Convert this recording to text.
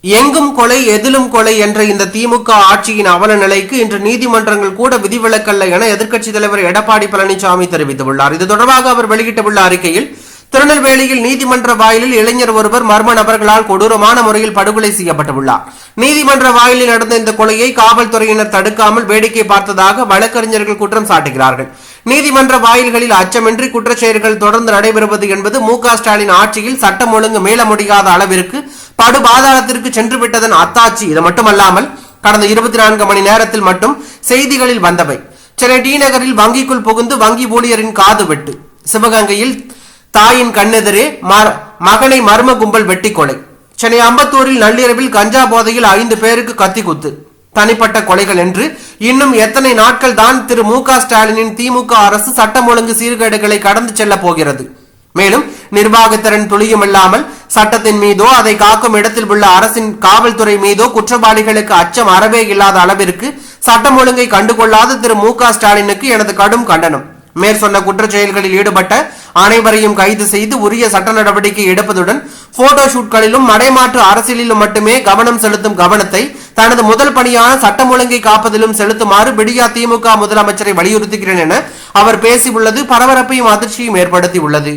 எங்கும் கொலை எதிலும் கொலை என்ற இந்த திமுக ஆட்சியின் அவல நிலைக்கு இன்று நீதிமன்றங்கள் கூட விதிவிலக்கல்ல என எதிர்க்கட்சித் தலைவர் எடப்பாடி பழனிசாமி தெரிவித்துள்ளார். இது தொடர்பாக அவர் வெளியிட்டுள்ள அறிக்கையில், திருநெல்வேலியில் நீதிமன்ற வாயிலில் இளைஞர் ஒருவர் மர்ம நபர்களால் கொடூரமான முறையில் படுகொலை செய்யப்பட்டுள்ளார். நீதிமன்ற வாயிலில் நடந்த இந்த கொலையை காவல்துறையினர் தடுக்காமல் வேடிக்கை பார்த்ததாக வழக்கறிஞர்கள் குற்றம் சாட்டுகிறார்கள். நீதிமன்ற வாயில்களில் அச்சமின்றி குற்றச்செயல்கள் தொடர்ந்து நடைபெறுவது என்பது மு.க. ஸ்டாலின் ஆட்சியில் சட்டம் ஒழுங்கு மீள முடியாத அளவிற்கு படுபாதாளத்திற்கு சென்று விட்டதன் அத்தாட்சி. இது மட்டுமல்லாமல் கடந்த 24 மணி நேரத்தில் மட்டும் செய்திகளில் வந்தவை: சென்னை டி நகரில் வங்கிக்குள் புகுந்து வங்கி ஊழியரின் காது வெட்டு, சிவகங்கையில் தாயின் கண்ணெதிரே மகனை மர்ம கும்பல் வெட்டி கொலை, சென்னை அம்பத்தூரில் நள்ளிரவில் கஞ்சா போதையில் 5 பேருக்கு கத்தி குத்து, தனிப்பட்ட கொலைகள் என்று இன்னும் எத்தனை நாட்கள் தான் திரு மு.க. ஸ்டாலினின் திமுக அரசு சட்டம் ஒழுங்கு சீர்கேடுகளை கடந்து செல்ல போகிறது? மேலும் நிர்வாகத்திறன் துளியுமில்லாமல் சட்டத்தின் மீதோ அதை காக்கும் இடத்தில் உள்ள அரசின் காவல்துறை மீதோ குற்றவாளிகளுக்கு அச்சம் அறவே இல்லாத அளவிற்கு சட்டம் ஒழுங்கை கண்டுகொள்ளாத திரு மு.க. ஸ்டாலினுக்கு எனது கடும் கண்டனம். மேற்சொன்ன குற்றச் செயல்களில் ஈடுபட்ட அனைவரையும் கைது செய்து உரிய சட்ட நடவடிக்கை எடுப்பதுடன் போட்டோ ஷூட்களிலும் மடைமாற்று அரசியலிலும் மட்டுமே கவனம் செலுத்தும் கவனத்தை தனது முதல் பணியான சட்டம் ஒழுங்கை காப்பதிலும் செலுத்துமாறு விடியா திமுக முதலமைச்சரை வலியுறுத்துகிறேன் என அவர் பேசியுள்ளது பரபரப்பையும் அதிர்ச்சியும் ஏற்படுத்தியுள்ளது.